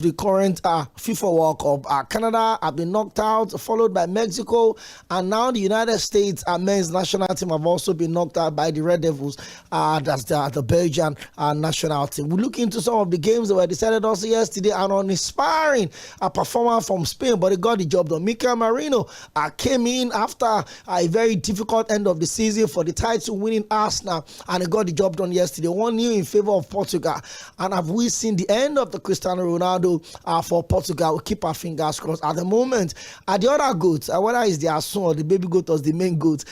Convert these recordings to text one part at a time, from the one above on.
the current FIFA World Cup. Canada have been knocked out, followed by Mexico, and now the United States men's national team have also been knocked out by the Red Devils. That's the Belgian national team. We look into some of the games that were decided also yesterday, and on inspiring performance from Spain, but they got the job done. Mikel Merino came in after a very difficult end of the season for the title-winning Arsenal, and they got the job done yesterday. 1-0 in favor of Portugal. And have we seen the end of the Cristiano Ronaldo for Portugal? We keep our fingers crossed. At the moment, the other goats, whether it's the son or the baby goat or the main goat,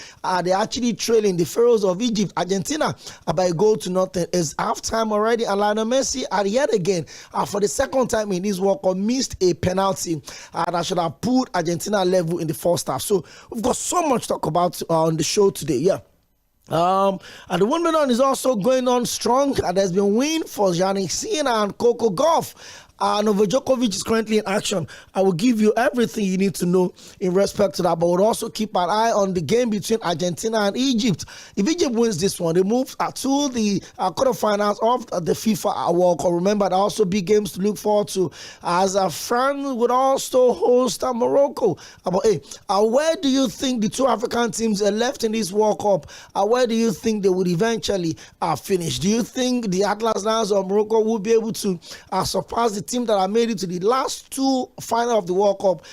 they're actually trailing the Pharaohs of Egypt, Argentina, by a goal to nothing. It's halftime already, and Lionel Messi, yet again, for the second time in this World Cup, missed a penalty that should have put Argentina level in the first half. So we've got so much to talk about on the show today. Yeah. And the Wimbledon is also going on strong. There's been win for Jannik Sinner and Coco Gauff. Novak Djokovic is currently in action. I will give you everything you need to know in respect to that, but we'll also keep an eye on the game between Argentina and Egypt. If Egypt wins this one, they move to the quarterfinals of the FIFA World Cup. Remember, there are also big games to look forward to, as France would also host Morocco. But hey, where do you think the two African teams are left in this World Cup? Where do you think they would eventually finish? Do you think the Atlas Lions of Morocco will be able to surpass the team that have made it to the last two final of the World Cup,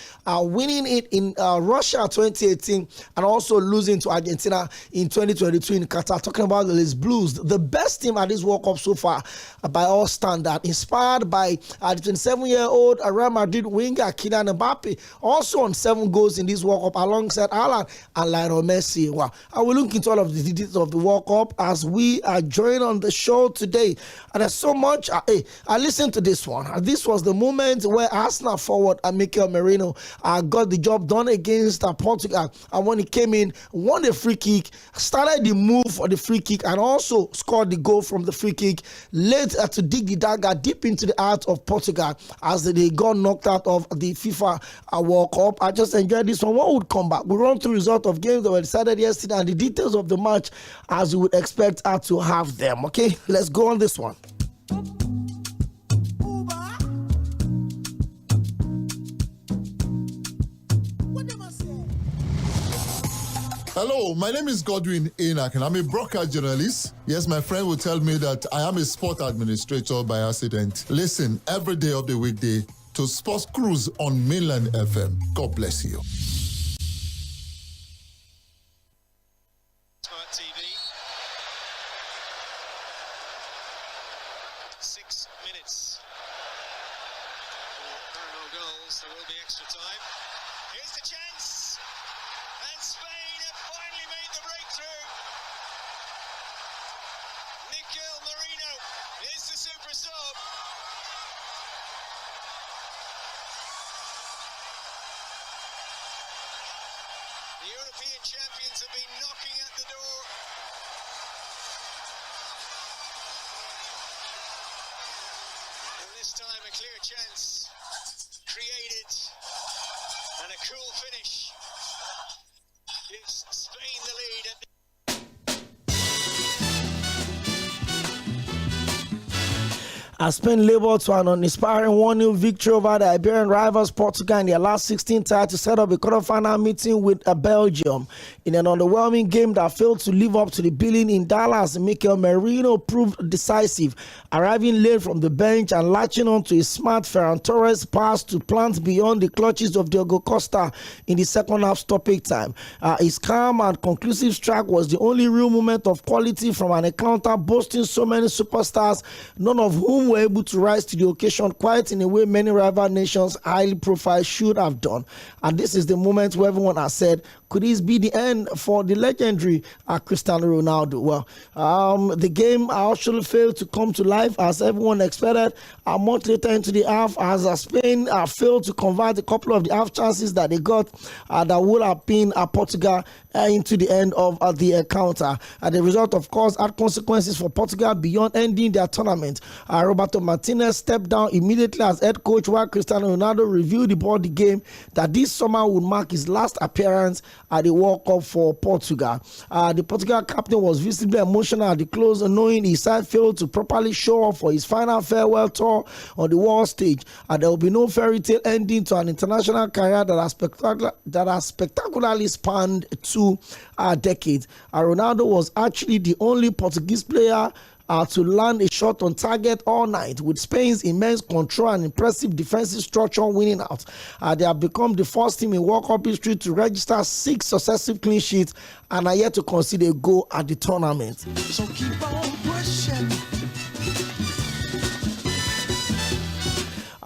winning it in Russia 2018 and also losing to Argentina in 2022 in Qatar? Talking about the Les Blues, the best team at this World Cup so far by all standards, inspired by the 27-year-old Real Madrid winger Kylian Mbappe, also on 7 goals in this World Cup alongside Haaland and Lionel Messi. Wow. I will look into all of the details of the World Cup as we are joined on the show today. And there's so much. I listened to this one. This was the moment where Arsenal forward Mikel Merino got the job done against Portugal. And when he came in, won the free kick, started the move for the free kick, and also scored the goal from the free kick, led to dig the dagger deep into the heart of Portugal as they got knocked out of the FIFA World Cup. I just enjoyed this one. What would come back? We run through result of games that were decided yesterday and the details of the match as you would expect to have them. Okay, let's go on this one. Hello, my name is Godwin Enoch, and I'm a broadcast journalist. Yes, my friend will tell me that I am a sport administrator by accident. Listen every day of the weekday to Sports Cruise on Mainland FM. God bless you. Smart TV. 6 minutes for parallel goals. There will be extra time. Here's the chance. And Spain have finally made the breakthrough. Mikel Merino is the super sub. The European champions have been knocking at the door. And this time a clear chance created and a cool finish gives Spain the lead at the Spain laboured to an uninspiring 1-0 victory over the Iberian rivals Portugal in their last 16 tries to set up a quarterfinal meeting with Belgium. In an underwhelming game that failed to live up to the billing in Dallas, Mikel Merino proved decisive, arriving late from the bench and latching on to a smart Ferran Torres pass to plant beyond the clutches of Diego Costa in the second half stoppage time. His calm and conclusive strike was the only real moment of quality from an encounter boasting so many superstars, none of whom were able to rise to the occasion quite in a way many rival nations highly profile should have done. And this is the moment where everyone has said, could this be the end for the legendary Cristiano Ronaldo? Well, the game actually failed to come to life as everyone expected. Much later into the half, as Spain failed to convert a couple of the half chances that they got that would have been Portugal into the end of the encounter. The result, of course, had consequences for Portugal beyond ending their tournament. Roberto Martinez stepped down immediately as head coach while Cristiano Ronaldo revealed about the game that this summer would mark his last appearance at the World Cup for Portugal. The Portugal captain was visibly emotional at the close, knowing his side failed to properly show up for his final farewell tour on the world stage. There will be no fairy tale ending to an international career that has spectacularly spanned 2 decades. Ronaldo was actually the only Portuguese player to land a shot on target all night, with Spain's immense control and impressive defensive structure winning out. They have become the first team in World Cup history to register 6 successive clean sheets and are yet to concede a goal at the tournament. So keep on pushing.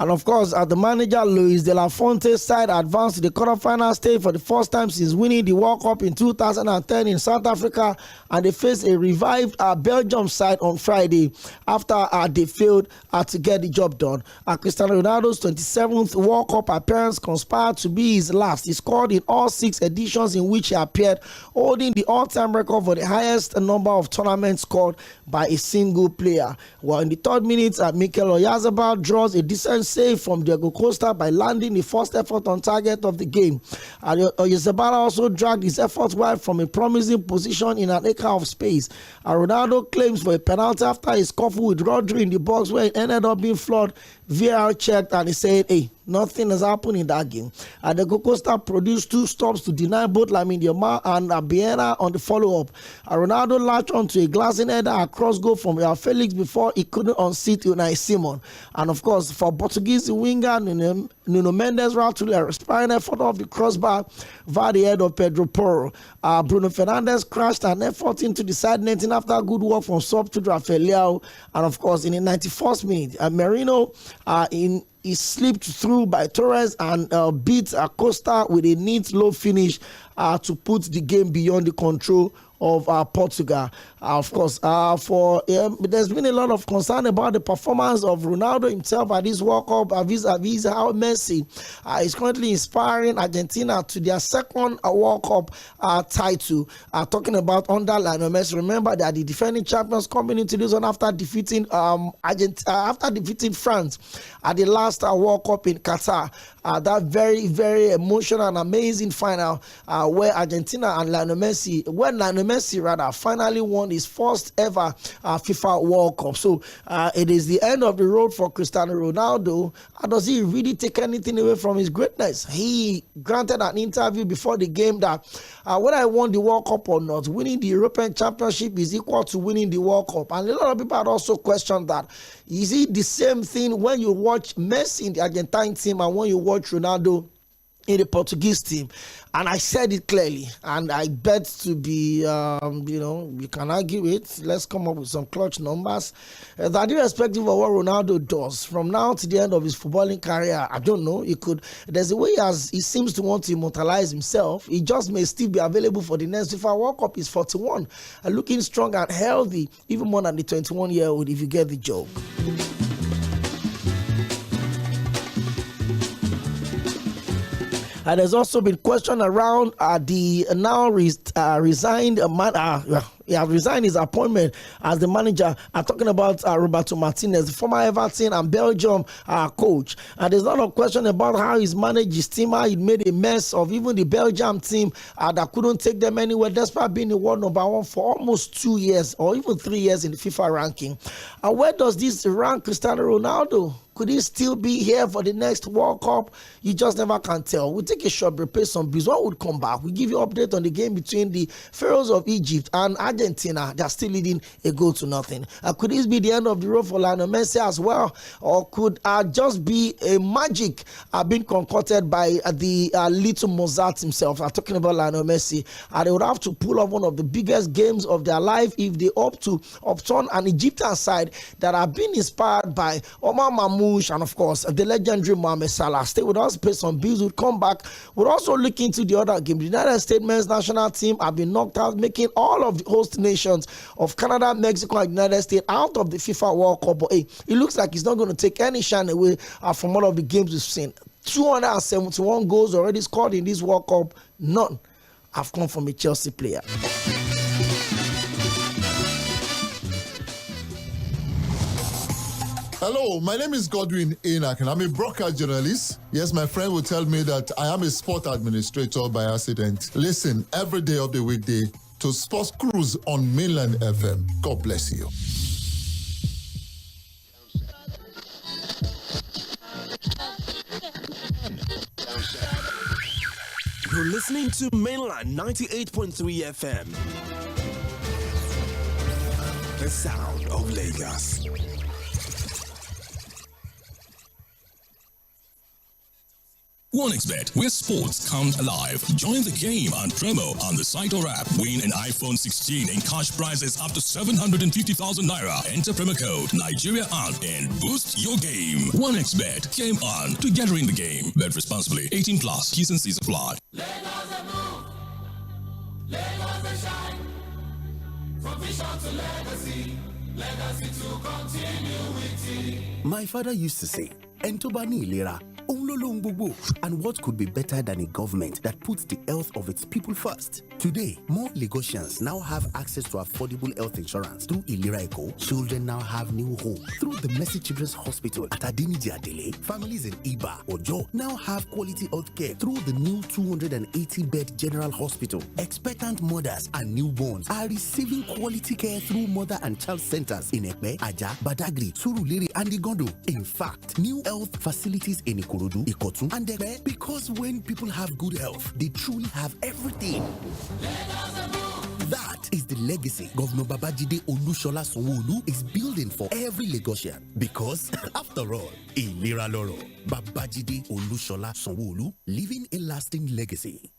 And of course, the manager Luis de la Fuente's side advanced to the quarterfinal stage for the first time since winning the World Cup in 2010 in South Africa, and they faced a revived Belgium side on Friday after they failed to get the job done. Cristiano Ronaldo's 27th World Cup appearance conspired to be his last. He scored in all 6 editions in which he appeared, holding the all-time record for the highest number of tournaments scored by a single player. Well, in the 3rd minute, Mikel Oyarzabal draws a decent save from Diego Costa by landing the first effort on target of the game. Oyarzabal also dragged his effort wide from a promising position in an acre of space. Ronaldo claims for a penalty after his scuffle with Rodri in the box, where it ended up being flawed. VAR checked and he said, hey, nothing has happened in that game. The Costa produced 2 stops to deny both Lamine Yamal and Biena on the follow-up. Ronaldo latched onto a glancing header across goal from Felix before he couldn't unseat Unai Simon. And of course, for Portuguese winger Nuno Mendes ran to a respiring effort off the crossbar via the head of Pedro Porro. Bruno Fernandes crashed an effort into the side netting after good work from substitute Rafael Leão. And of course, in the 91st minute, Merino he slipped through by Torres and beat Costa with a neat low finish to put the game beyond the control of Portugal. Of course, there's been a lot of concern about the performance of Ronaldo himself at this World Cup vis-a-vis how Messi is currently inspiring Argentina to their 2nd World Cup title. Talking about under Lionel Messi, remember that the defending champions coming into this one after defeating France at the last World Cup in Qatar. That very, very emotional and amazing final where Argentina and Lionel Messi finally won his first ever FIFA World Cup. So it is the end of the road for Cristiano Ronaldo. Does he really take anything away from his greatness? He granted an interview before the game that whether I won the World Cup or not, winning the European Championship is equal to winning the World Cup. And a lot of people had also questioned that. Is it the same thing when you watch Messi in the Argentine team and when you watch Ronaldo in the Portuguese team? And I said it clearly, and I bet to be, you can argue it. Let's come up with some clutch numbers. That irrespective of what Ronaldo does, from now to the end of his footballing career, I don't know, there's a way he seems to want to immortalize himself. He just may still be available for the next FIFA World Cup. He's 41, looking strong and healthy, even more than the 21-year-old, if you get the joke. And there's also been question around the now resigned man. He has resigned his appointment as the manager. I'm talking about Roberto Martinez, the former Everton and Belgium coach. And there's a lot of question about how he's managed his team, how he made a mess of even the Belgium team that couldn't take them anywhere, despite being the world #1 for almost 2 years or even 3 years in the FIFA ranking. And where does this rank Cristiano Ronaldo? Could he still be here for the next World Cup? You just never can tell. We'll take a short break, pay some bills. When we come back, we'll give you an update on the game between the Pharaohs of Egypt and Argentina. They're still leading a goal to nothing. Could this be the end of the road for Lionel Messi as well? Or could just be a magic being concocted by the little Mozart himself? I'm talking about Lionel Messi. They would have to pull off one of the biggest games of their life if they opt to upturn an Egyptian side that have been inspired by Omar Mahmoud and of course the legendary Mohamed Salah. Stay with us, pay some bills. We'll come back. We'll also look into the other game. The United States men's national team have been knocked out, making all of the host nations of Canada, Mexico, and United States out of the FIFA World Cup. But hey, it looks like it's not going to take any shine away from all of the games we've seen. 271 goals already scored in this World Cup. None have come from a Chelsea player. Hello, my name is Cʀᴜɪnᴏ I'm a broadcast journalist. Yes, my friend will tell me that I am a sport administrator by accident. Listen every day of the weekday to Sports Cruise on Mainland FM. God bless you. You're listening to Mainland 98.3 FM. The sound of Lagos. OneXBet, where sports come alive. Join the game on promo on the site or app. Win an iPhone 16 and cash prizes up to 750,000 naira. Enter promo code Nigeria on and boost your game. OneXBet, game on, together in the game. Bet responsibly. 18 plus. T's and C's apply. Lagos a move. Lagos a shine. From vision to legacy. Legacy to continuity. My father used to say, Entobani Lira. And what could be better than a government that puts the health of its people first? Today, more Lagosians now have access to affordable health insurance through İLİRA. Children now have new hope through the Mercy Children's Hospital at Adinidi. Families in Iba or Jo now have quality health care through the new 280-bed General Hospital. Expectant mothers and newborns are receiving quality care through mother and child centers in Ekpe, Aja, Badagry, Surulere, and Igondo. In fact, new health facilities in Ikorodu, Ikotun, and Ekpe, because when people have good health, they truly have everything. That is the legacy Governor Babajide Olusola Sanwo-Olu is building for every Lagosian. Because, after all, Ìlera lọ́rọ̀. Babajide Olusola Sanwo-Olu, leaving a lasting legacy.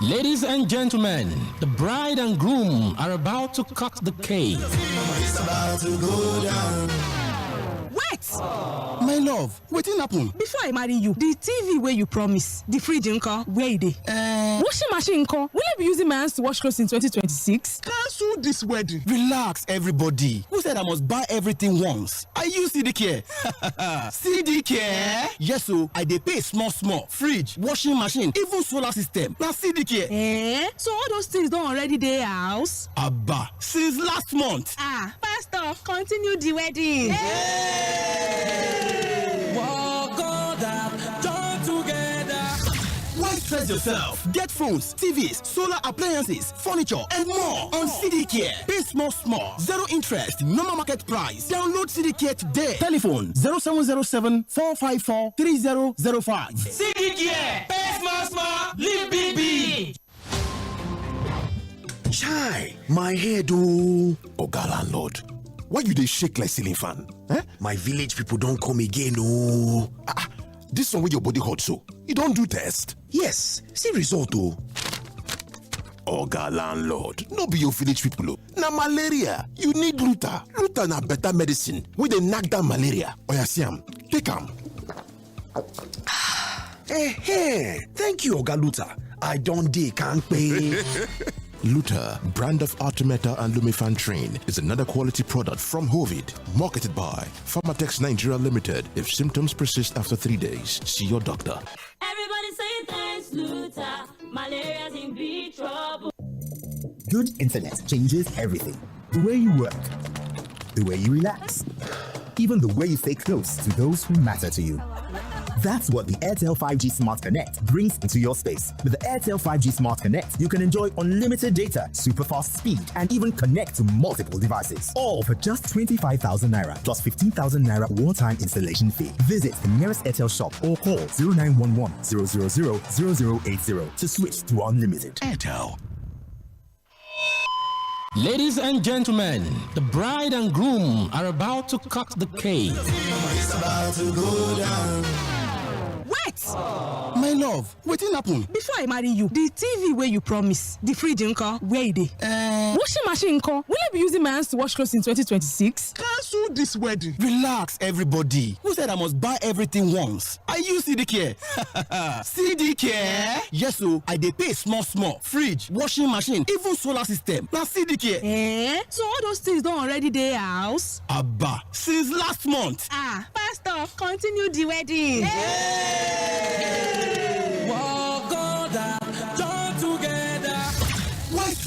Ladies and gentlemen, the bride and groom are about to cut the cake. It's about to go down. Wait! My love, wetin happen? Before I marry you, the TV where you promise, the fridge nko, where it is? Washing machine nko, will I be using my hands to wash clothes in 2026? Cancel this wedding. Relax, everybody. Who said I must buy everything once? I use CDK. CDK? Yes, so I dey pay small. Fridge, washing machine, even solar system. Now CDK. So all those things don't already dey house? Abba, since last month. Pastor, continue the wedding. Why stress yourself? Get phones, TVs, solar appliances, furniture, and more on CDK. Pay small. Zero interest, normal market price. Download CDK today. Telephone 0707 454 3005. CDK. Pay small. Live big. Chai, my head oh. Oga landlord, why you dey shake like ceiling fan? My village people don't come again oh. This one with your body hot so, you don't do test? Yes, see result oh. Oga landlord, no be your village people oh. Na malaria, you need Luta. Luta na better medicine wey dey knack down malaria. Oya see am, take am. Thank you Oga Luta. I don't dey kampe. Luta, brand of Artemata and Lumefantrine, is another quality product from Hovid, marketed by Pharmatex Nigeria Limited. If symptoms persist after 3 days, see your doctor. Everybody say thanks, Luta. Malaria's in big trouble. Good internet changes everything. The way you work, the way you relax, even the way you stay close to those who matter to you. That's what the Airtel 5G Smart Connect brings into your space. With the Airtel 5G Smart Connect, you can enjoy unlimited data, super fast speed, and even connect to multiple devices. All for just 25,000 naira plus 15,000 naira one-time installation fee. Visit the nearest Airtel shop or call 0911 000 0080 to switch to unlimited. Airtel. Ladies and gentlemen, the bride and groom are about to cut the cake. It's about to go down. Wait! My love, wetin happen? Before I marry you, the TV where you promise, the fridge nko, where it is? Washing machine nko, will I be using my hands to wash clothes in 2026? Cancel this wedding. Relax, everybody. Who said I must buy everything once? I use CDK. CDK? Yes, so I dey pay small. Fridge, washing machine, even solar system. Now CDK. So all those things don't already dey house? Abba, since last month. Pastor, continue the wedding.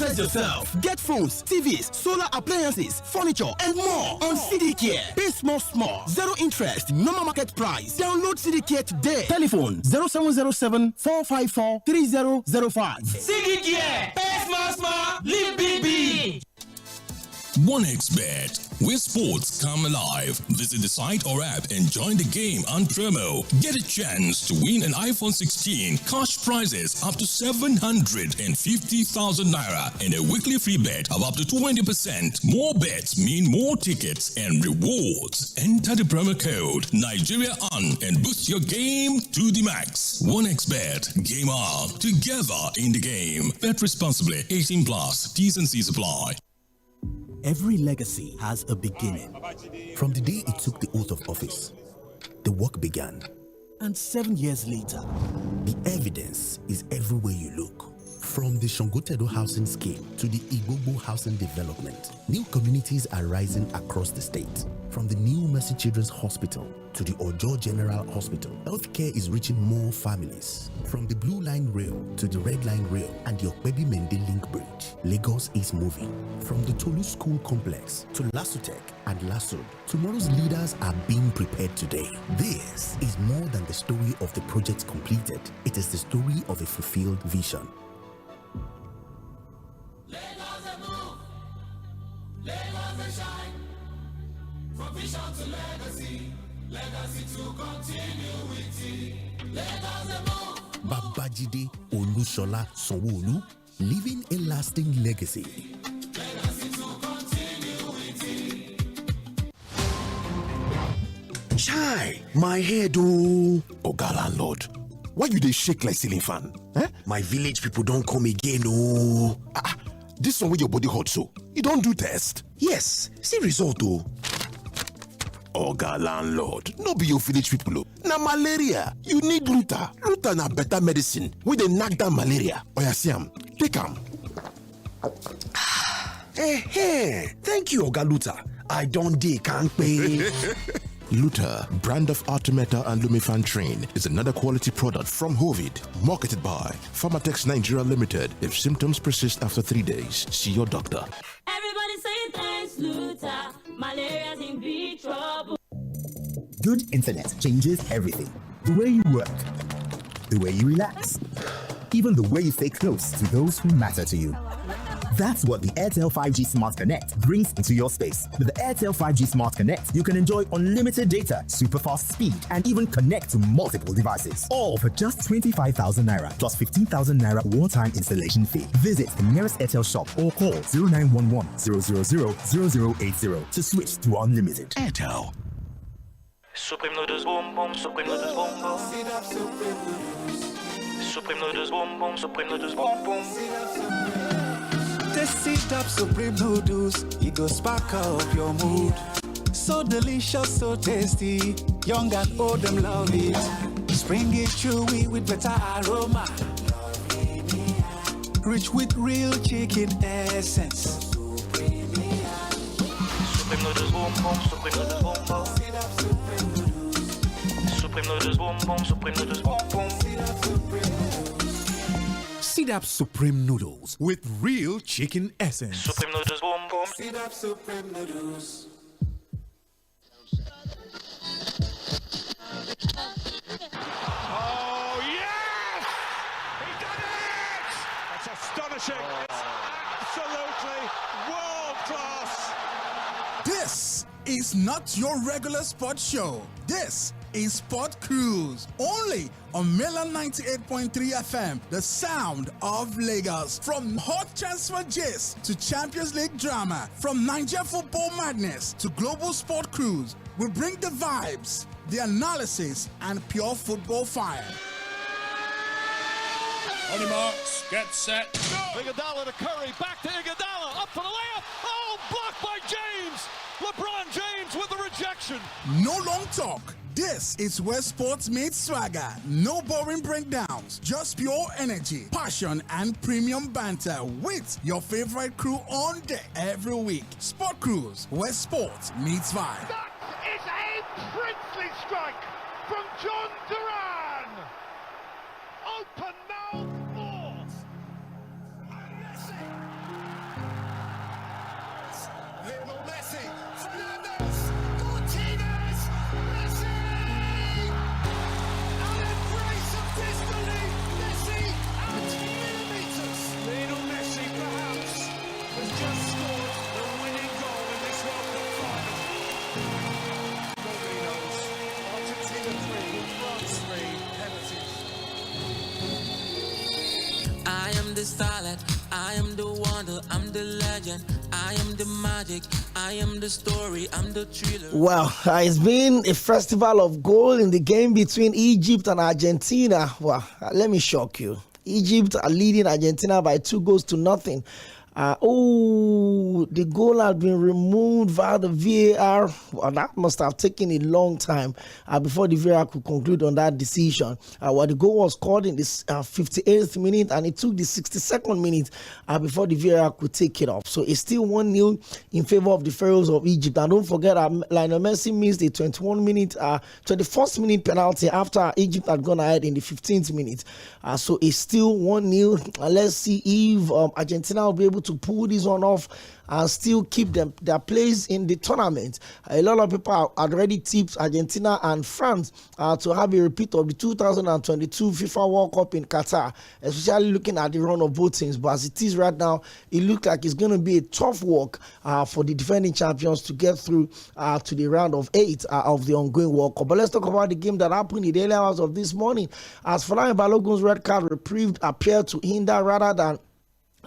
Stress yourself. Get phones, TVs, solar appliances, furniture, and more on CDCare. Pay small, small. Zero interest, normal market price. Download CDCare today. Telephone 0707 454 3005. CDCare. Pay small, small. Live big, big. 1xBet, where sports come alive. Visit the site or app and join the game and promo. Get a chance to win an iPhone 16, cash prizes up to 750,000 naira, and a weekly free bet of up to 20%. More bets mean more tickets and rewards. Enter the promo code Nigeria on and boost your game to the max. 1xBet, game on, together in the game. Bet responsibly. 18 plus. T's and C's apply. Every legacy has a beginning. From the day it took the oath of office, the work began. And 7 years later, the evidence is everywhere you look. From the Sᴘᴏʀᴛ housing scheme to the Igbogboo housing development, new communities are rising across the state. From the new Mercy Children's Hospital to the Ojo General Hospital, healthcare is reaching more families. From the Blue Line Rail to the Red Line Rail and the Okpebi-Mende Link Bridge, Lagos is moving. From the Tolu School Complex to Lasutech and Lasud, tomorrow's leaders are being prepared today. This is more than the story of the projects completed. It is the story of a fulfilled vision. Lagos shine. From vision to legacy, legacy to continuity. Lagos move. Babajide Olusola Sanwo-Olu, leaving a lasting legacy. Legacy to continuity. Chai, my head oh. Oga landlord, why you dey shake like ceiling fan? Eh? My village people don't come again oh. This one with your body hot so, you don't do test? Yes, see result oh. Oga landlord, no be your village people oh. Na malaria, you need Luta. Luta na better medicine wey dey knack down malaria. Oya see am, take am. Thank you Oga Luta. I don't dey kampe. Luta, brand of Artemata and Lumefantrine, is another quality product from Hovid, marketed by Pharmatex Nigeria Limited. If symptoms persist after 3 days, see your doctor. Everybody say thanks, Luta. Malaria's in big trouble. Good internet changes everything. The way you work, the way you relax, even the way you stay close to those who matter to you. That's what the Airtel 5G Smart Connect brings into your space. With the Airtel 5G Smart Connect, you can enjoy unlimited data, super fast speed, and even connect to multiple devices. All for just 25,000 naira plus 15,000 naira one-time installation fee. Visit the nearest Airtel shop or call 0911 000 0080 to switch to unlimited. Airtel. Supreme noodles boom boom, supreme noodles boom boom. Supreme noodles boom boom, supreme noodles boom boom. Tasty top supreme noodles, it go sparkle up your mood. So delicious, so tasty, young and old them love it. Springy, chewy with better aroma, rich with real chicken essence. Supreme noodles boom boom, supreme noodles boom boom. Supreme noodles boom boom, supreme noodles boom boom. Sidap Supreme Noodles with real chicken essence. Supreme noodles boom boom. Sidap Supreme Noodles. Oh yes! He done it! That's astonishing. It's absolutely world class. This is not your regular sports show. This is Sport Cruise, only on Milan 98.3 FM, the sound of Lagos. From hot transfer gist to Champions League drama, from Nigeria football madness to global sport cruise, we bring the vibes, the analysis, and pure football fire. On your marks, get set. Go! Iguodala to Curry, back to Iguodala, up for the layup. Oh, blocked by James. LeBron James with the rejection. No long talk. This is where sports meets swagger. No boring breakdowns, just pure energy, passion, and premium banter with your favorite crew on deck every week. Sport Cruise, where sports meets vibe. That is a princely strike from John Duran. Open mouth force. starlight. I am the wonder, I'm the legend. I am the magic, I am the story, I'm the thriller. Well, it's been a festival of goal in the game between Egypt and Argentina. Well, let me shock you. Egypt are leading Argentina by 2-0. The goal had been removed via the VAR. Well, that must have taken a long time before the VAR could conclude on that decision. The goal was scored in the 58th minute, and it took the 62nd minute before the VAR could take it off. So it's still 1-0 in favor of the Pharaohs of Egypt. And don't forget, Lionel Messi missed a 21st minute penalty after Egypt had gone ahead in the 15th minute. So it's still 1-0. Let's see if Argentina will be able to pull this one off and still keep their place in the tournament. A lot of people have already tipped Argentina and France to have a repeat of the 2022 FIFA World Cup in Qatar, especially looking at the run of both teams. But as it is right now, it looks like it's going to be a tough work for the defending champions to get through to the round of 8 of the ongoing World Cup. But let's talk about the game that happened in the early hours of this morning, as Folarin Balogun's red card reprieve appeared to hinder rather than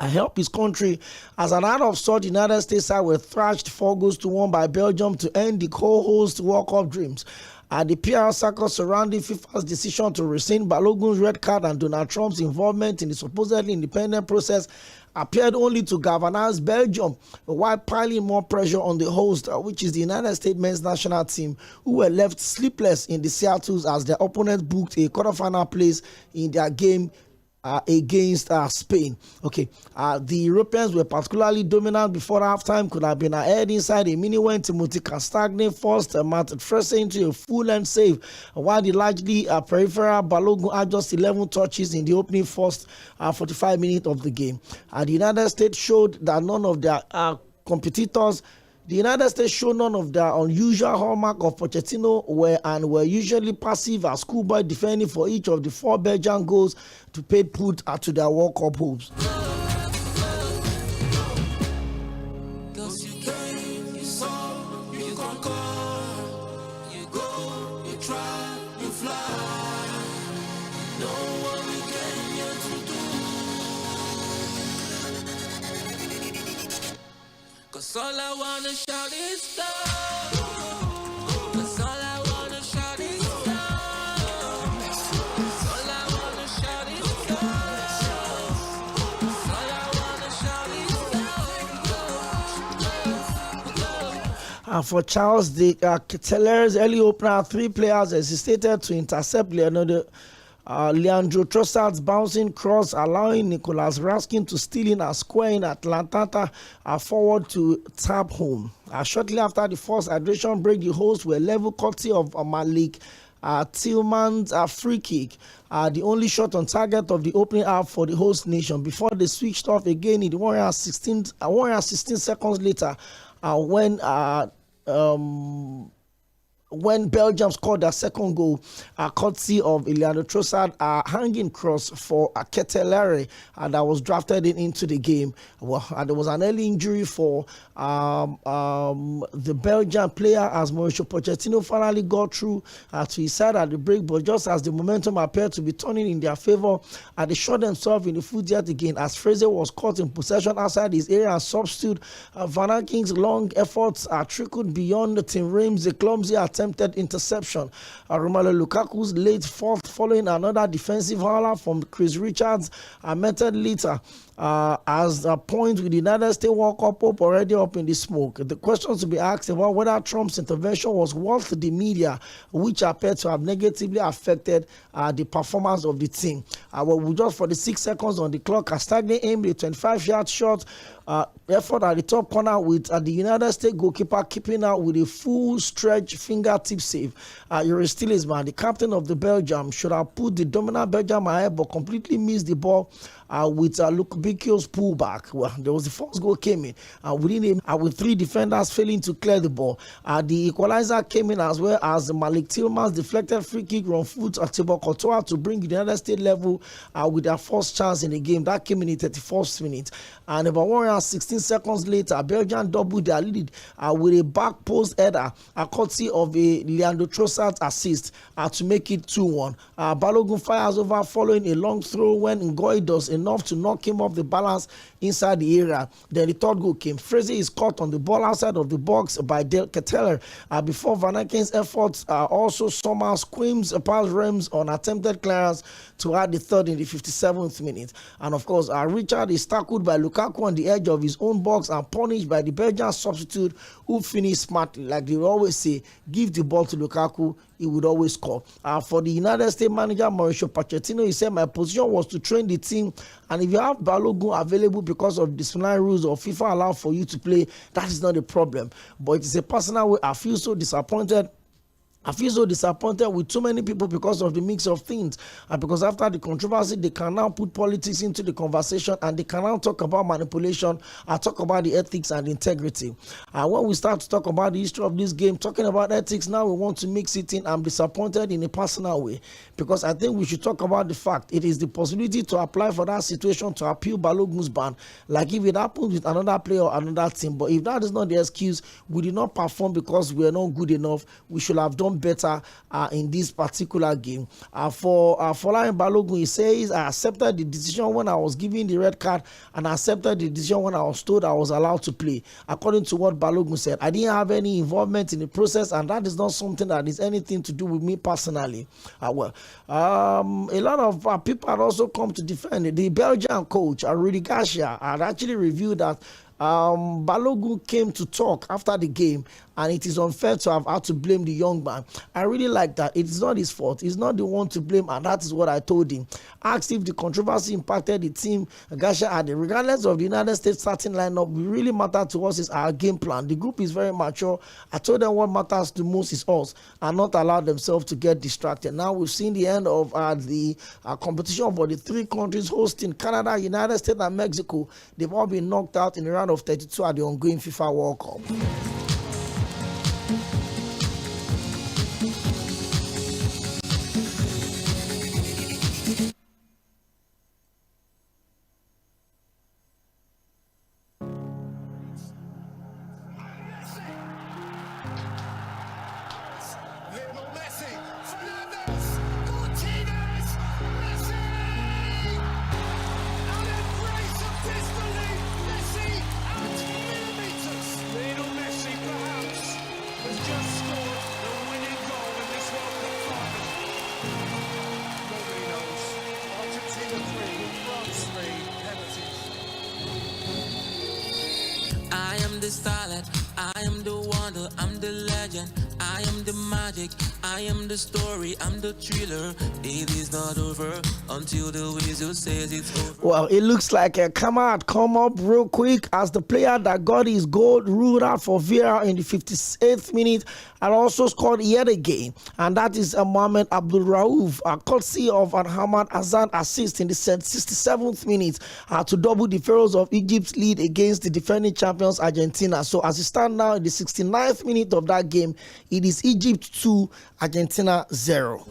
help his country, as an out of sort United States side were thrashed 4-1 by Belgium to end the co-host World Cup dreams. The PR circle surrounding FIFA's decision to rescind Balogun's red card and Donald Trump's involvement in the supposedly independent process appeared only to galvanize Belgium, while piling more pressure on the host, which is the United States men's national team, who were left sleepless in the Seattles as their opponents booked a quarterfinal place in their game against Spain. The Europeans were particularly dominant before halftime, could have been ahead inside a minute when Timothy Castagne forced Matt Frese into a full-length save, while the largely peripheral Balogun had just 11 touches in the opening first 45 minutes of the game. The United States showed that none of their competitors The United States showed none of the unusual hallmark of Pochettino were usually passive as schoolboy defending for each of the 4 Belgian goals to pay put to their World Cup hopes. Cause all I wanna shout is love. Cause all I wanna shout is love. All I wanna shout is love. All I wanna shout is love. For Charles, the Keteller's early opener, 3 players hesitated to intercept Leandro Trossard's bouncing cross, allowing Nicolas Raskin to steal in a square in Atlanta forward to tap home. Shortly after the first hydration break, the hosts were level courtesy of Malik Tillman's free kick, the only shot on target of the opening half for the host nation, before they switched off again in the 116 seconds later when Belgium scored their second goal, courtesy of Leandro Trossard, hanging cross for Ketelere that was drafted into the game. There was an early injury for the Belgian player as Mauricio Pochettino finally got through to his side at the break, but just as the momentum appeared to be turning in their favor, they shot themselves in the foot yet again as Fraser was caught in possession outside his area and substitute Van Aanken's long efforts trickled beyond the team rims, a clumsy attempted interception. Romelu Lukaku's late fourth following another defensive howler from Chris Richards metted later as a point with the United States World Cup hope already up in the smoke. The questions to be asked about whether Trump's intervention was worth the media, which appeared to have negatively affected the performance of the team. With just 46 seconds on the clock, Castagne aimed a 25-yard shot effort at the top corner with the United States goalkeeper keeping out with a full stretch fingertip save. Yᴏᴜᴜᴛ, the captain of the Belgium, should have put the dominant Belgium ahead but completely missed the ball with Luke Bicchio's pullback. Well, there was the first goal came in with 3 defenders failing to clear the ball. The equalizer came in as well as Malik Tillman's deflected free kick on foot at Thibaut Courtois to bring the United States level with their first chance in the game. That came in the 31st minute. And about 116 seconds later, Belgium doubled their lead with a back post header, courtesy of a Leandro Trossard assist to make it 2-1. Balogun fires over following a long throw when Ngoy does enough to knock him off the balance inside the area. Then the third goal came. Fraser is caught on the ball outside of the box by Keteler before Van Aken's efforts also somehow squeams past Reims on attempted clearance to add the third in the 57th minute. And of course, Richard is tackled by Lukaku on the edge of his own box and punished by the Belgian substitute, who finished smartly. Like they always say, give the ball to Lukaku, he would always score. For the United States manager, Mauricio Pochettino, he said, my position was to train the team, and if you have Balogun available because of disciplinary rules or FIFA allow for you to play, that is not a problem. But it is a personal way. I feel so disappointed with too many people because of the mix of things. And because after the controversy, they can now put politics into the conversation, and they can now talk about manipulation and talk about the ethics and integrity. When we start to talk about the history of this game, talking about ethics, now we want to mix it in. I'm disappointed in a personal way, because I think we should talk about the fact it is the possibility to apply for that situation to appeal Balogun's ban, like if it happens with another player or another team. But if that is not the excuse, we did not perform because we are not good enough, we should have done better in this particular game. For Folarin Balogun, he says, I accepted the decision when I was given the red card, and I accepted the decision when I was told I was allowed to play. According to what Balogun said, I didn't have any involvement in the process, and that is not something that is anything to do with me personally. A lot of people had also come to defend it. The Belgian coach, Rudy Garcia, had actually reviewed that Balogun came to talk after the game, and it is unfair to have had to blame the young man. I really like that. It is not his fault. He's not the one to blame, and that is what I told him. Asked if the controversy impacted the team, Garcia added, regardless of the United States starting lineup, what really matters to us is our game plan. The group is very mature. I told them what matters the most is us, and not allow themselves to get distracted. Now we've seen the end of the competition for the three countries hosting, Canada, United States, and Mexico. They've all been knocked out in the round of 32 at the ongoing FIFA World Cup. I am the wonder, I'm the legend, I am the magic, I am the story, I'm the thriller. It is not over until the whistle says it's over. Well, it looks like Kamara come up real quick as the player that got his goal ruled out for VAR in the 58th minute and also scored yet again. And that is Mohamed Abdul Rauf, courtesy of an Ahmad Hassan assist in the 67th minute to double the Pharaohs of Egypt's lead against the defending champions Argentina. So as it stands now in the 69th minute of that game, it is Egypt 2, Argentina 0.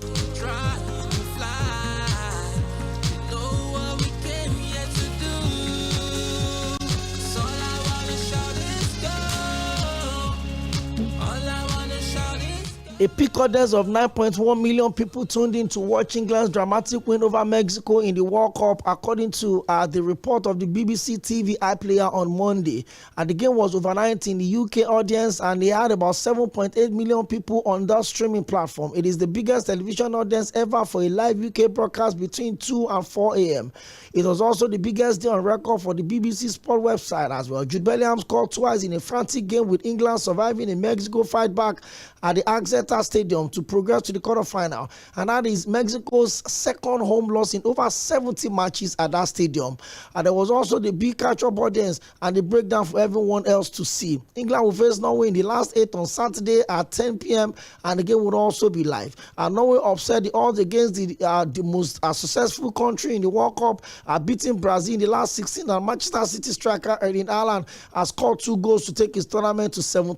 A peak audience of 9.1 million people tuned in to watch England's dramatic win over Mexico in the World Cup, according to the report of the BBC TV iPlayer on Monday. The game was overnight in the UK audience, and they had about 7.8 million people on that streaming platform. It is the biggest television audience ever for a live UK broadcast between 2 and 4 a.m. It was also the biggest day on record for the BBC Sport website as well. Jude Bellingham scored twice in a frantic game, with England surviving a Mexico fight back at the Azteca Stadium to progress to the quarterfinal, and that is Mexico's second home loss in over 70 matches at that stadium. And there was also the big catch-up audience and the breakdown for everyone else to see. England will face Norway in the last 8 on Saturday at 10 p.m. and the game would also be live. Norway upset the odds against the most successful country in the World Cup, beating Brazil in the last 16, and Manchester City striker Erling Haaland has scored 2 goals to take his tournament to 7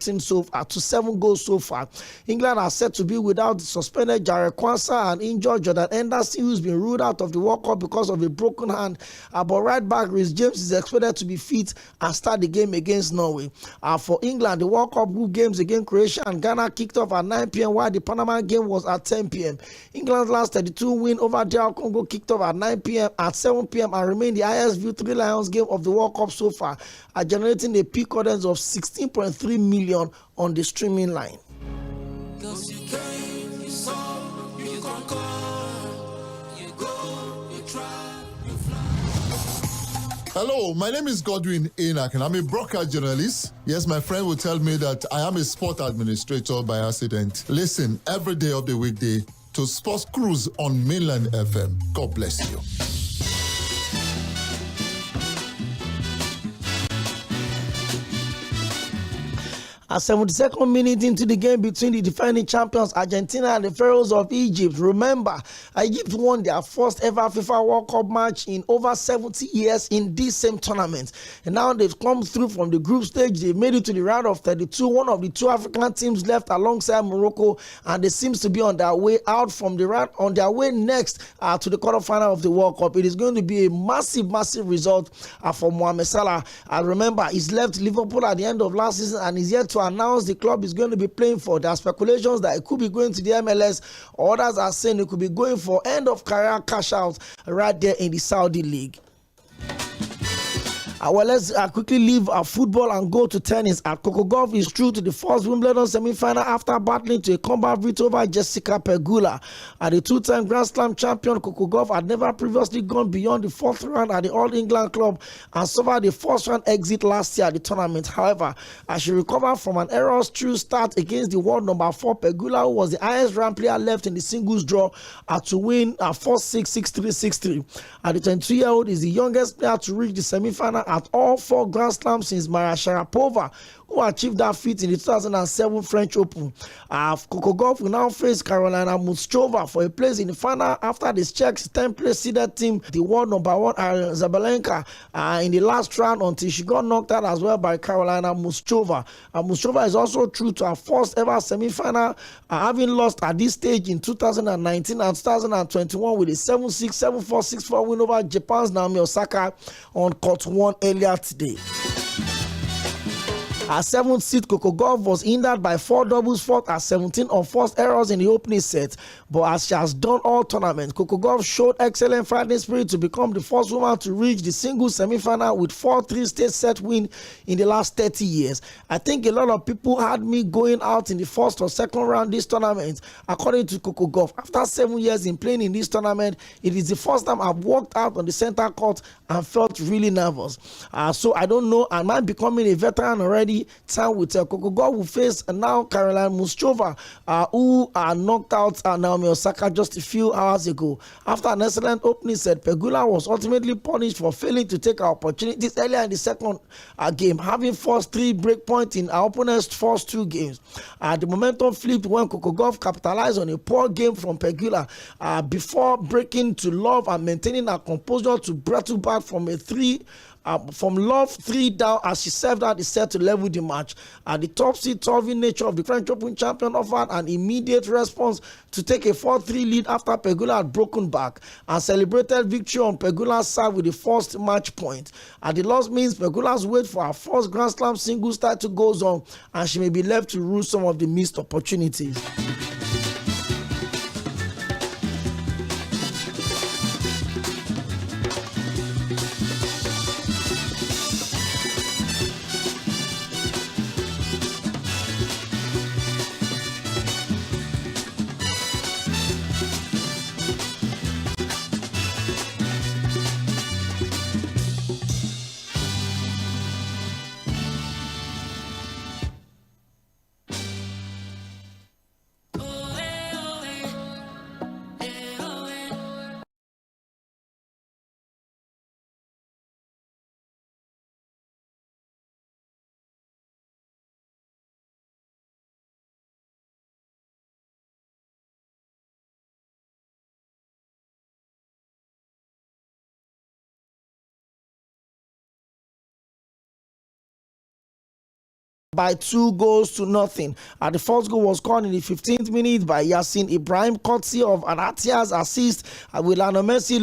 goals so far. England England are set to be without suspended Jarrell Quansah and injured Jordan Henderson, who's been ruled out of the World Cup because of a broken hand. But right back, Reece James is expected to be fit and start the game against Norway. For England, the World Cup group games against Croatia and Ghana kicked off at 9 p.m. while the Panama game was at 10 p.m. England's last 32 win over DR Congo kicked off at 9 p.m. at 7 p.m. and remained the highest viewed Three Lions game of the World Cup so far, generating a peak audience of 16.3 million on the streaming line. Hello, my name is Sᴘᴏʀᴛ and I'm a broadcast journalist. Yes, my friend will tell me that I am a sport administrator by accident. Listen every day of the weekday to Sports Cruise on Mainland FM. God bless you. At 72nd minute into the game between the defending champions Argentina and the Pharaohs of Egypt. Remember, Egypt won their first ever FIFA World Cup match in over 70 years in this same tournament. And now they've come through from the group stage. They made it to the round of 32. One of the two African teams left alongside Morocco, and they seems to be on their way out from the round, on their way next to the quarterfinal of the World Cup. It is going to be a massive result for Mohamed Salah. Remember, he's left Liverpool at the end of last season and is yet to announce the club is going to be playing for. There are speculations that it could be going to the MLS. Others are saying it could be going for end of career cash out right there in the Saudi League. Well, let's quickly leave football and go to tennis. Coco Gauff is through to the first Wimbledon semi-final after battling to a comeback victory over Jessica Pegula. The two-time Grand Slam champion Coco Gauff had never previously gone beyond the fourth round at the All England Club and suffered the first round exit last year at the tournament. However, as she recovered from an errors through start against the world number 4 Pegula, who was the highest ranked player left in the singles draw, to win 4-6, 6-3, 6-3. The 22-year-old is the youngest player to reach the semi-final at all 4 Grand Slams since Maria Sharapova, who achieved that feat in the 2007 French Open. Coco Gauff will now face Karolina Muchova for a place in the final after the Czechs' 10th place seeded team, the world number 1 Aryna Sabalenka, in the last round until she got knocked out as well by Karolina Muchova. Muchova is also true to her first ever semi-final, having lost at this stage in 2019 and 2021 with a 7-6, 7-4, 6-4 win over Japan's Naomi Osaka on court 1 earlier today. Her 7th seed, Coco Gauff, was hindered by 4 doubles fought at 17 unforced errors in the opening set. But as she has done all tournaments, Coco Gauff showed excellent fighting spirit to become the first woman to reach the singles semi-final with 4 3-stage set win in the last 30 years. I think a lot of people had me going out in the first or second round this tournament. According to Coco Gauff, after 7 years in playing in this tournament, it is the first time I've walked out on the center court and felt really nervous. So I don't know, am I becoming a veteran already? Time with Coco Gauff will face now Karolina Muchova, who knocked out Naomi Osaka just a few hours ago. After an excellent opening set, Pegula was ultimately punished for failing to take her opportunities earlier in the second game, having forced 3 breakpoints in her opponent's first 2 games. The momentum flipped when Coco Gauff capitalized on a poor game from Pegula before breaking to love and maintaining her composure to battle back from a 3 down as she served out the set to level the match. The topsy-turvy nature of the French Open champion offered an immediate response to take a 4-3 lead after Pegula had broken back and celebrated victory on Pegula's side with the first match point. The loss means Pegula's wait for her first Grand Slam singles title goes on, and she may be left to rue some of the missed opportunities. by 2-0. The first goal was scored in the 15th minute by Yacine Ibrahim, courtesy of an Atia's assist, with Lionel Messi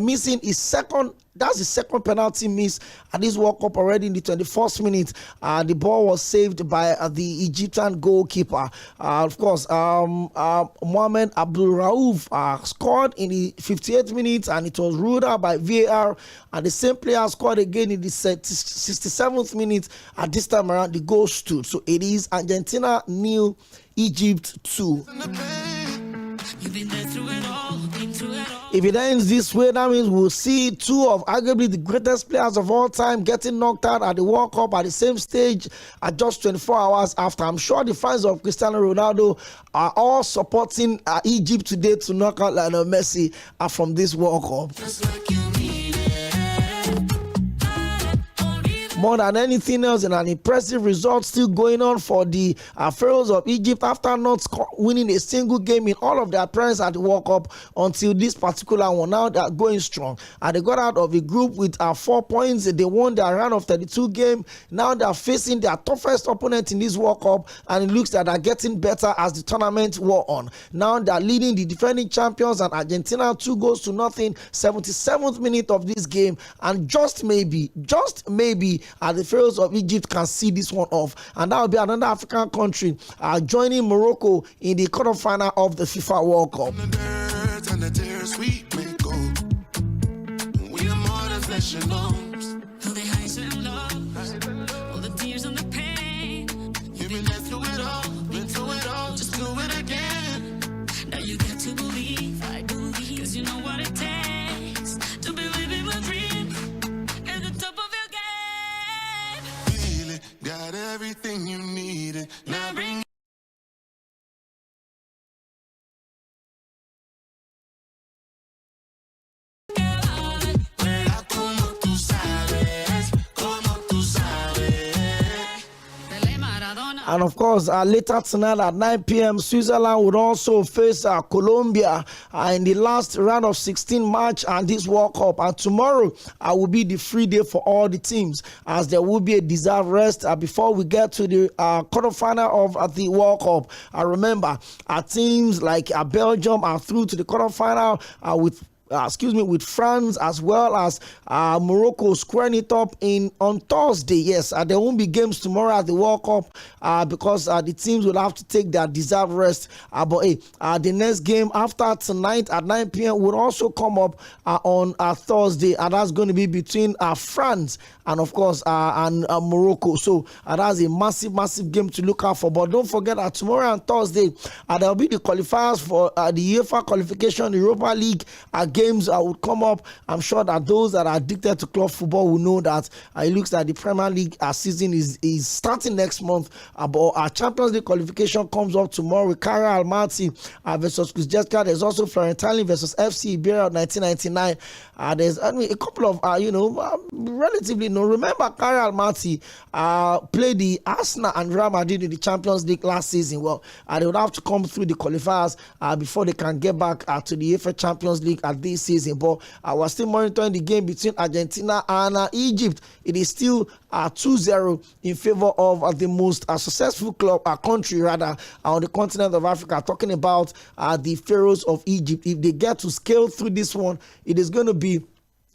missing his second. That's the second penalty miss at this World Cup already in the 21st minute. The ball was saved by the Egyptian goalkeeper. Of course, Mohamed Abdul Rauf scored in the 58th minute, and it was ruled out by VAR. And the same player scored again in the 67th minute. At this time around, the goal stood. So it is Argentina 0, Egypt 2. If it ends this way, that means we'll see two of arguably the greatest players of all time getting knocked out at the World Cup at the same stage at just 24 hours after. I'm sure the fans of Cristiano Ronaldo are all supporting Egypt today to knock out Lionel Messi from this World Cup. More than anything else, and an impressive result still going on for the Pharaohs of Egypt after not winning a single game in all of their appearances at the World Cup until this particular one. Now they are going strong, and they got out of the group with 4 points. They won their round of 32 game. Now they are facing their toughest opponent in this World Cup, and it looks like they are getting better as the tournament wore on. Now they are leading the defending champions and Argentina 2-0, 77th minute of this game, and just maybe the Pharaohs of Egypt can see this one off, and that will be another African country joining Morocco in the quarterfinal of the FIFA World Cup. Just do it again. Now you got to believe, I believe, 'cause you know what it takes to believe in my dream at the top of your game. Feel it, got everything you needed. Now bring And of course, later tonight at 9 p.m., Switzerland would also face Colombia in the last round of 16 match and this World Cup. And tomorrow will be the free day for all the teams, as there will be a deserved rest before we get to the quarterfinal of the World Cup. Remember, teams like Belgium are through to the quarterfinal with France, as well as Morocco squaring it up on Thursday. Yes, there won't be games tomorrow at the World Cup because the teams will have to take their deserved rest. But the next game after tonight at 9 p.m. will also come up on Thursday, and that's going to be between France and, of course, and Morocco. So that's a massive game to look out for. But don't forget that tomorrow and Thursday there will be the qualifiers for the UEFA qualification Europa League games would come up. I'm sure that those that are addicted to club football will know that it looks like the Premier League season is starting next month. But our Champions League qualification comes up tomorrow with Cagliari Almaty versus Cruz-Jezka. There's also Fiorentina versus FC Iberia 1999. There's a couple of relatively no. Remember, Cagliari Almaty played the Arsenal and Real Madrid in the Champions League last season. Well, they would have to come through the qualifiers before they can get back to the UEFA Champions League at this season. But we're still monitoring the game between Argentina and Egypt. It is still 2-0 in favor of the most successful country on the continent of Africa. Talking about the Pharaohs of Egypt. If they get to scale through this one, it is going to be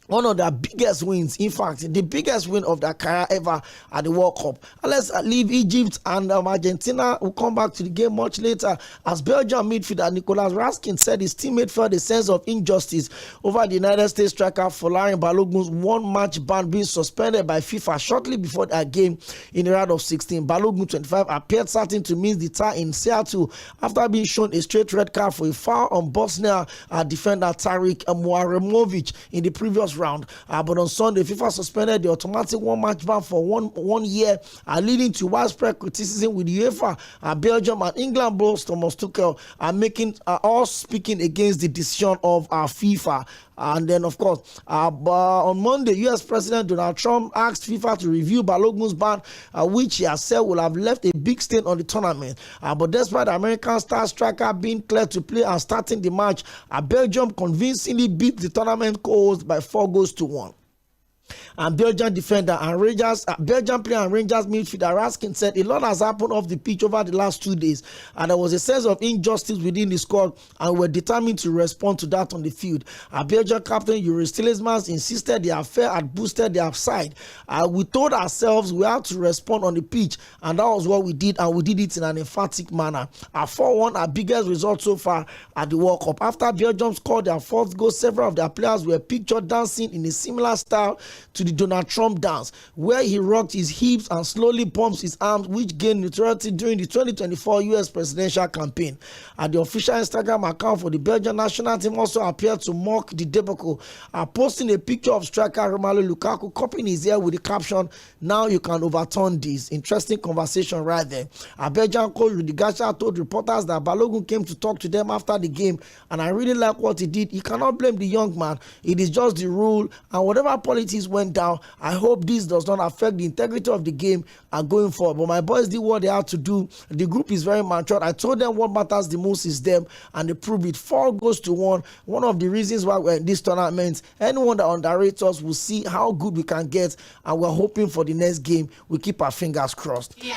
one of their biggest wins, in fact, the biggest win of their career ever at the World Cup. And let's leave Egypt, and Argentina will come back to the game much later, as Belgium midfielder Nicolas Raskin said his teammate felt a sense of injustice over the United States striker Folarin Balogun's one-match ban being suspended by FIFA shortly before that game in the round of 16. Balogun, 25, appeared certain to miss the tie in Seattle after being shown a straight red card for a foul on Bosnia defender Tarik Muaremovic in the previous round. But on Sunday, FIFA suspended the automatic one-match ban for one year, leading to widespread criticism with UEFA, Belgium, and England boss Thomas Tuchel making all speaking against the decision of FIFA. And then, of course, on Monday, U.S. President Donald Trump asked FIFA to review Balogun's ban, which he has said will have left a big stain on the tournament. But despite the American star striker being cleared to play and starting the match, Belgium convincingly beat the tournament co-host by 4-1. And Belgian defender and Rangers, Belgian player and Rangers midfielder Raskin said a lot has happened off the pitch over the last 2 days, and there was a sense of injustice within the squad, and we're determined to respond to that on the field. Our Belgian captain Tᴜɪ̀sᴜ insisted the affair had boosted their side. We told ourselves we had to respond on the pitch, and that was what we did, and we did it in an emphatic manner. Our 4-1, our biggest result so far at the World Cup. After Belgium scored their 4th goal, several of their players were pictured dancing in a similar style to the Donald Trump dance, where he rocked his hips and slowly pumps his arms, which gained notoriety during the 2024 US presidential campaign. And the official Instagram account for the Belgian national team also appeared to mock the debacle, posting a picture of striker Romelu Lukaku cupping his ear with the caption, "Now you can overturn this." Interesting conversation right there. Our Belgian coach Rudi Garcia told reporters that Balogun came to talk to them after the game, and I really like what he did. You cannot blame the young man. It is just the rule, and whatever politics went down, I hope this does not affect the integrity of the game and going forward. But my boys did what they had to do. The group is very mature. I told them what matters the most is them, and they proved it. 4 goals to 1. One of the reasons why we're in this tournament. Anyone that underrates us will see how good we can get, and we're hoping for the next game. We keep our fingers crossed. Yeah.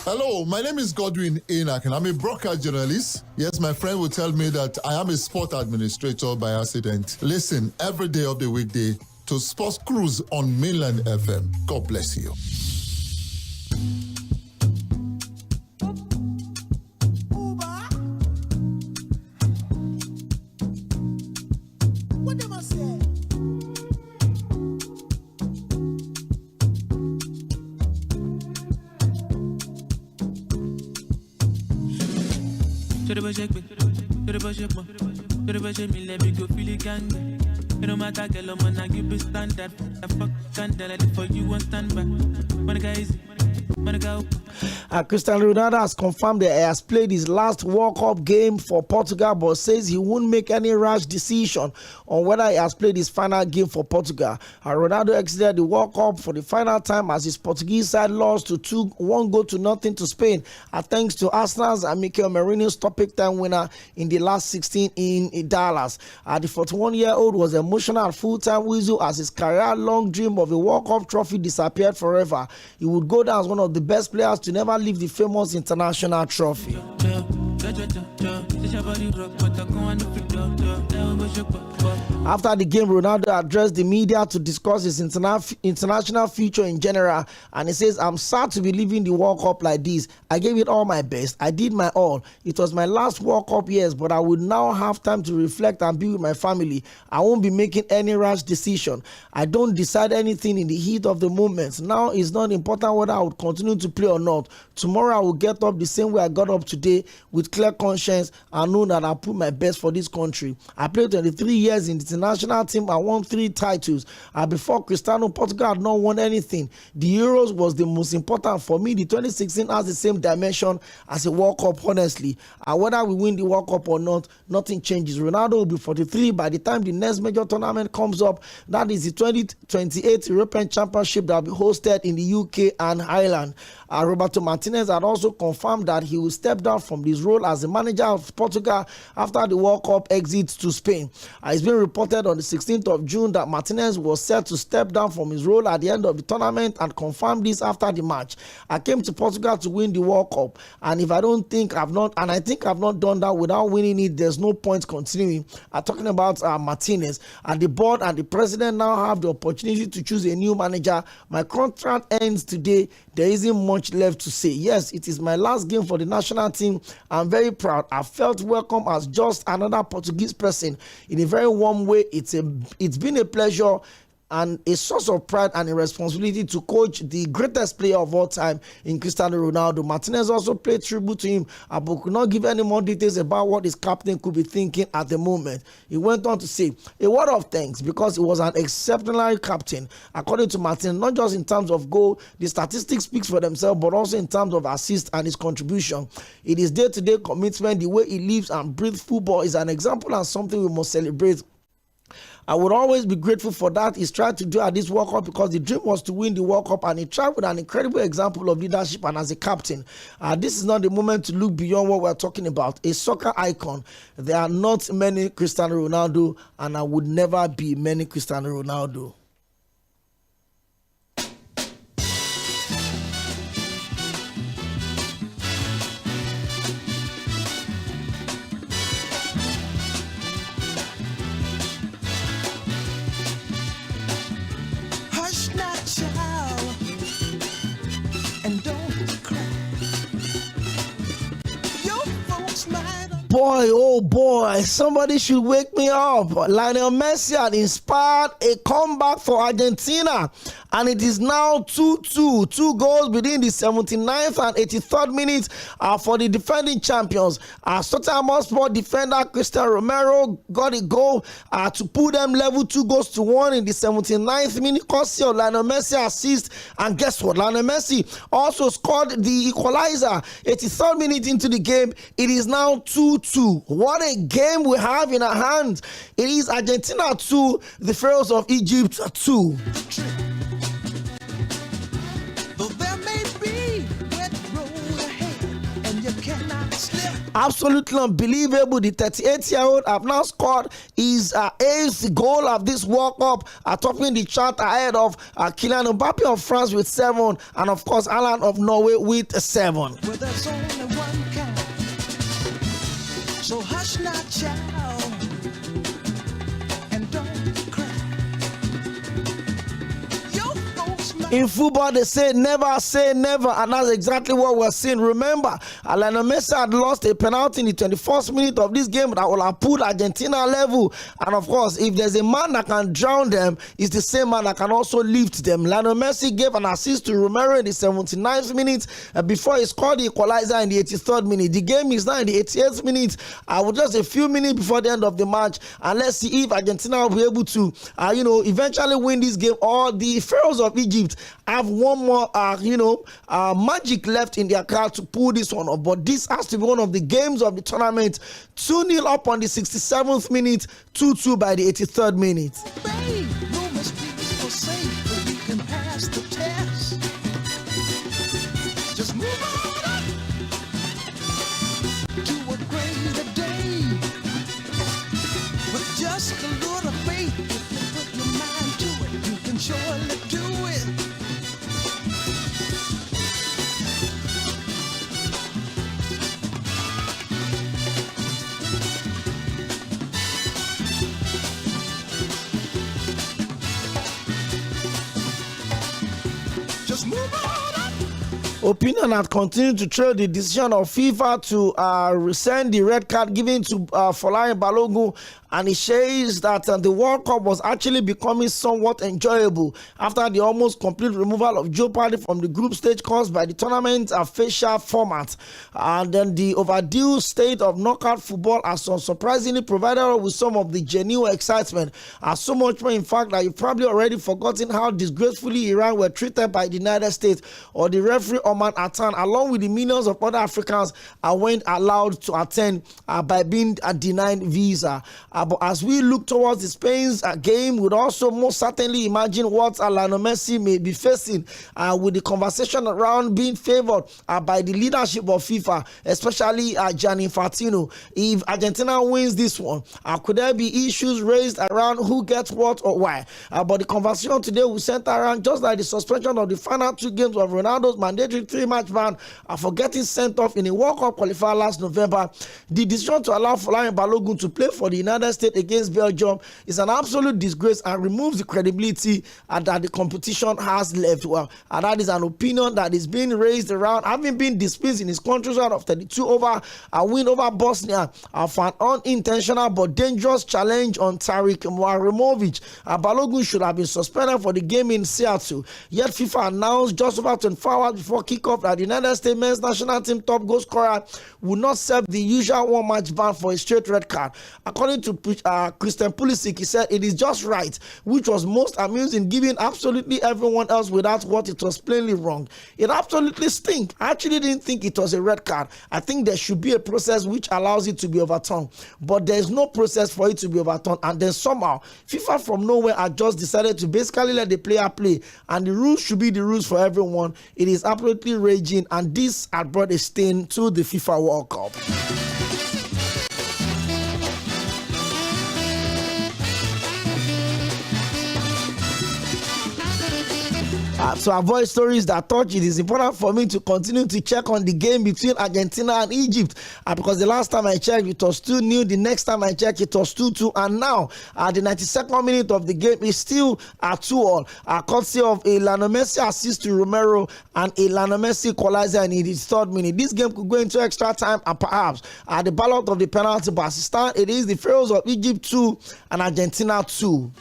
Hello, my name is Sᴘᴏʀᴛ and I'm a broadcast journalist. Yes, my friend will tell me that I am a sport administrator by accident. Listen every day of the weekday to Sports Cruise on Mainland FM. God bless you. Let me go feel it gang. It don't matter, girl, I'm gonna give you standard. I fuck standard for you and stand back. Monica easy, Monica. Cristiano Ronaldo has confirmed that he has played his last World Cup game for Portugal, but says he won't make any rash decision on whether he has played his final game for Portugal. Ronaldo exited the World Cup for the final time as his Portuguese side lost to 1-0 to Spain, thanks to Arsenal's and Mikel Merino's topic time winner in the last 16 in Dallas. The 41-year-old was emotional at full-time whistle as his career-long dream of a World Cup trophy disappeared forever. He would go down as one of the best players to never leave the famous international trophy. After the game, Ronaldo addressed the media to discuss his international future in general, and he says, "I'm sad to be leaving the World Cup like this. I gave it all my best. I did my all. It was my last World Cup, yes, but I would now have time to reflect and be with my family. I won't be making any rash decision. I don't decide anything in the heat of the moment. Now it's not important whether I would continue to play or not. Tomorrow I will get up the same way I got up today with clear conscience and know that I put my best for this country. I played 23 years in the national team and won 3 titles. Before Cristiano, Portugal had not won anything. The Euros was the most important for me. The 2016 has the same dimension as a World Cup, honestly. Whether we win the World Cup or not, nothing changes. Ronaldo will be 43 by the time the next major tournament comes up. That is the 2028 European Championship that will be hosted in the UK and Ireland. Roberto Martinez had also confirmed that he will step down from his role as the manager of Portugal after the World Cup exit to Spain. It's been reported on the 16th of June that Martinez was set to step down from his role at the end of the tournament and confirmed this after the match. I came to Portugal to win the World Cup, and I think I've not done that without winning it, there's no point continuing. Talking about Martinez, and the board and the president now have the opportunity to choose a new manager. My contract ends today. There isn't much left to say. Yes, it is my last game for the national team. I'm very proud. I felt welcome as just another Portuguese person in a very warm way. It's been a pleasure. and a source of pride and a responsibility to coach the greatest player of all time in Cristiano Ronaldo. Martinez also paid tribute to him, but could not give any more details about what his captain could be thinking at the moment. He went on to say, a word of thanks because he was an exceptional captain. According to Martinez, not just in terms of goal, the statistics speaks for themselves, but also in terms of assist and his contribution. It is day-to-day commitment, the way he lives and breathes football is an example and something we must celebrate. I would always be grateful for that he's tried to do at this World Cup, because the dream was to win the World Cup, and he tried with an incredible example of leadership and as a captain. This is not the moment to look beyond what we're talking about. A soccer icon. There are not many Cristiano Ronaldo, and I would never be many Cristiano Ronaldo. Boy, oh boy, somebody should wake me up. Lionel Messi had inspired a comeback for Argentina, and it is now 2-2. 2 goals within the 79th and 83rd minutes for the defending champions. Tottenham Hotspur defender Cristian Romero got a goal to put them level 2-1 in the 79th minute, courtesy of Lionel Messi assist. And guess what? Lionel Messi also scored the equalizer 83rd minute into the game. It is now 2-2. What a game we have in our hands. It is Argentina 2, the Pharaohs of Egypt 2. Absolutely unbelievable. The 38-year-old have now scored his 8th goal of this World Cup, topping the chart ahead of Kylian Mbappé of France with 7, and of course Haaland of Norway with 7. Well, there's only one kind, so hush not, child, and don't cry. In football, they say never, and that's exactly what we're seeing. Remember, Lionel Messi had lost a penalty in the 21st minute of this game that will have put Argentina level. And of course, if there's a man that can drown them, it's the same man that can also lift them. Lionel Messi gave an assist to Romero in the 79th minute before he scored the equalizer in the 83rd minute. The game is now in the 88th minute, with just a few minutes before the end of the match. And let's see if Argentina will be able to, eventually win this game, or the Pharaohs of Egypt have one more, magic left in their car to pull this one off. But this has to be one of the games of the tournament. 2-0 up on the 67th minute, 2-2 by the 83rd minute. Just move on up to a greater day. With just a little faith, if you put your mind to it, you can surely do it. Just move on up. Opinion had continued to trail the decision of FIFA to rescind the red card given to Folarin Balogun, and it shows that the World Cup was actually becoming somewhat enjoyable after the almost complete removal of jeopardy from the group stage caused by the tournament's facial format. And then the overdue state of knockout football has surprisingly provided us with some of the genuine excitement. So much more, in fact, that you've probably already forgotten how disgracefully Iran were treated by the United States, or the referee Oman Atan, along with the millions of other Africans, weren't allowed to attend by being denied visa. But as we look towards the Spain's game, we'd also most certainly imagine what Lionel Messi may be facing with the conversation around being favored by the leadership of FIFA, especially Gianni Infantino. If Argentina wins this one, could there be issues raised around who gets what or why? But the conversation today will center around just like the suspension of the final 2 games of Ronaldo's mandatory 3-match ban for getting sent off in a World Cup qualifier last November. The decision to allow Folarin Balogun to play for the United United States against Belgium is an absolute disgrace and removes the credibility that the competition has left. Well, and that is an opinion that is being raised around having been dispensed in his country's round of 32 over a win over Bosnia for an unintentional but dangerous challenge on Tariq Mwaremovic. Balogun should have been suspended for the game in Seattle. Yet FIFA announced just over 24 hours before kickoff that the United States men's national team top goal scorer would not serve the usual one-match ban for a straight red card. According to Christian Pulisic, he said it is just right, which was most amusing given absolutely everyone else without what it was plainly wrong. It absolutely stinks. I actually didn't think it was a red card. I think there should be a process which allows it to be overturned, but there is no process for it to be overturned, and then somehow FIFA from nowhere had just decided to basically let the player play, and the rules should be the rules for everyone. It is absolutely raging, and this had brought a stain to the FIFA World Cup. To avoid stories that touch, it is important for me to continue to check on the game between Argentina and Egypt, because the last time I checked it was 2-0, the next time I checked it was 2-2, and now the 92nd minute of the game is still 2-2, courtesy of a Lionel Messi assist to Romero and a Lionel Messi equalizer in the third minute. This game could go into extra time and perhaps the ballot of the penalty box. It is the Pharaohs of Egypt 2 and Argentina 2.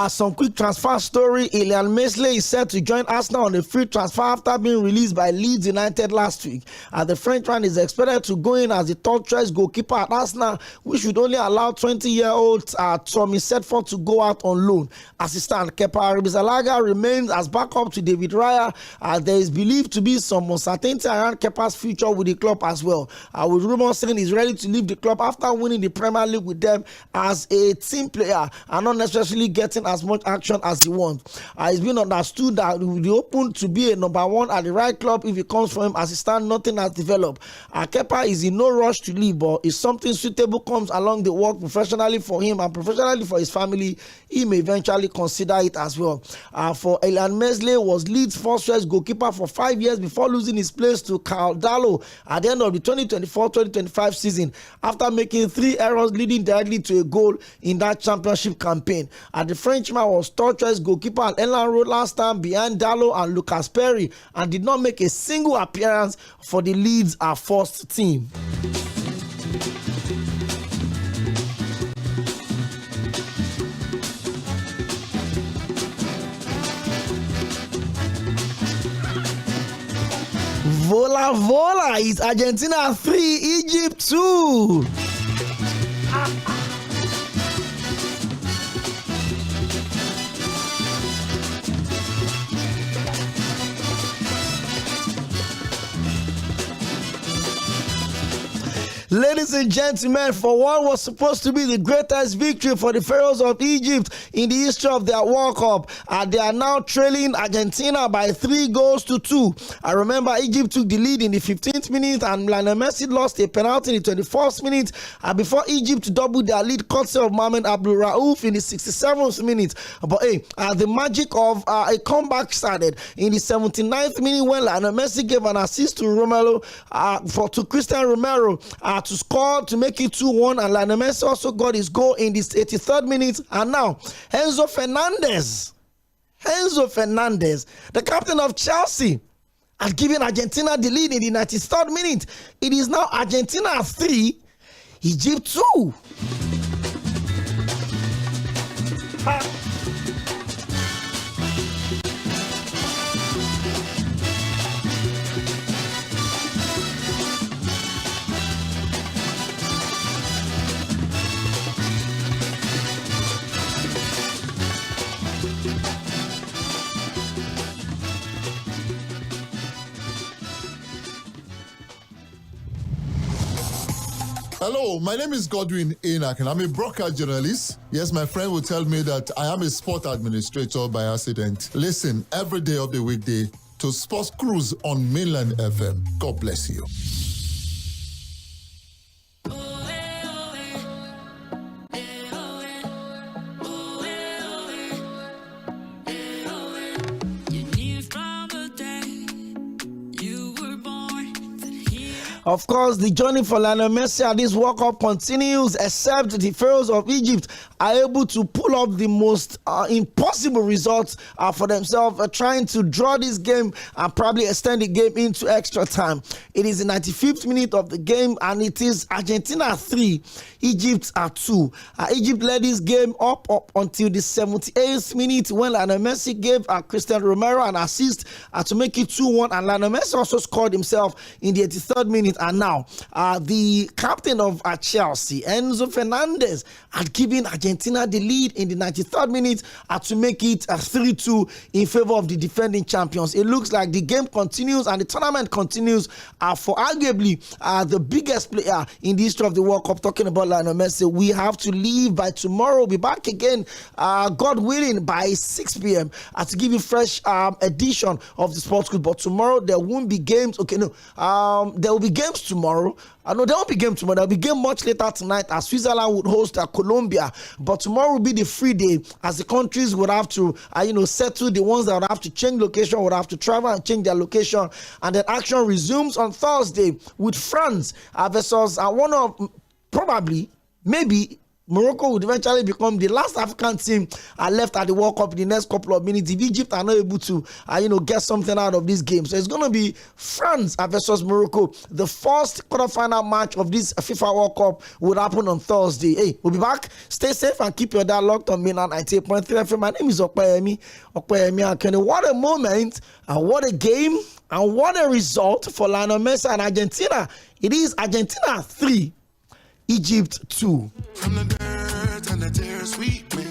Some quick transfer story. 𝐴liane is set to join Arsenal on a free transfer after being released by Leeds United last week. The Frenchman is expected to go in as the third choice goalkeeper at Arsenal, which would only allow 20-year-old Tommy Setford to go out on loan. Assistant Kepa Arrizabalaga remains as backup to David Raya. There is believed to be some uncertainty around Kepa's future with the club as well, with rumors saying he's ready to leave the club after winning the Premier League with them as a team player and not necessarily getting as much action as he wants. It's been understood that he will be open to be a number one at the right club if it comes from him. As it stands, nothing has developed. Kepa is in no rush to leave, but if something suitable comes along the work professionally for him and professionally for his family, he may eventually consider it as well. For 𝐴liane was Leeds' first choice goalkeeper for 5 years before losing his place to Karl Darlow at the end of the 2024-2025 season after making 3 errors leading directly to a goal in that championship campaign. The Frenchman was third choice goalkeeper at Elland Road last time behind Darlow and Lucas Perry and did not make a single appearance for the Leeds first team. Vola vola, it's Argentina 3, Egypt 2. Ladies and gentlemen, for what was supposed to be the greatest victory for the Pharaohs of Egypt in the history of their World Cup, they are now trailing Argentina by 3-2. I remember Egypt took the lead in the 15th minute and Lionel Messi lost a penalty in the 21st minute before Egypt doubled their lead courtesy of Mohamed Abdul Rauf in the 67th minute. But the magic of a comeback started in the 79th minute when Lionel Messi gave an assist to to Christian Romero to score to make it 2-1, and Lionel Messi also got his goal in the 83rd minute. And now Enzo Fernandez, the captain of Chelsea, has given Argentina the lead in the 93rd minute. It is now Argentina 3, Egypt 2. Hello, my name is Cʀᴜɪnᴜ and I'm a broadcast journalist. Yes, my friend will tell me that I am a sport administrator by accident. Listen every day of the weekday to Sports Cruise on Mainland FM. God bless you. Of course, the journey for Lionel Messi at this World Cup continues, except the Pharaohs of Egypt are able to pull up the most impossible results for themselves, trying to draw this game and probably extend the game into extra time. It is the 95th minute of the game, and it is Argentina 3, Egypt 2. Egypt led this game up until the 78th minute when Lionel Messi gave Cristiano Romero an assist to make it 2-1, and Lionel Messi also scored himself in the 83rd minute. And now the captain of Chelsea, Enzo Fernandez, had given Argentina the lead in the 93rd minute to make it 3-2 in favor of the defending champions. It looks like the game continues and the tournament continues for arguably the biggest player in the history of the World Cup, talking about Lionel Messi. We have to leave by tomorrow. We'll be back again, God willing, by 6 p.m. To give you fresh edition of the Sports Group. But tomorrow there won't be games. Okay, no, there will be games tomorrow. No, there won't be game tomorrow. There will be game much later tonight as Switzerland would host Colombia. But tomorrow will be the free day as the countries would have to, settle. The ones that would have to change location would have to travel and change their location. And then action resumes on Thursday with France versus one of probably, maybe, Morocco would eventually become the last African team left at the World Cup in the next couple of minutes if Egypt are not able to, get something out of this game. So it's going to be France versus Morocco. The first quarterfinal match of this FIFA World Cup would happen on Thursday. Hey, we'll be back. Stay safe and keep your dial locked on Mainland 98.3 FM. My name is 광𴑀 Akinade. What a moment, and what a game, and what a result for Lionel Messi and Argentina. It is Argentina 3, Egypt 2. From the dirt and the tears, sweet me.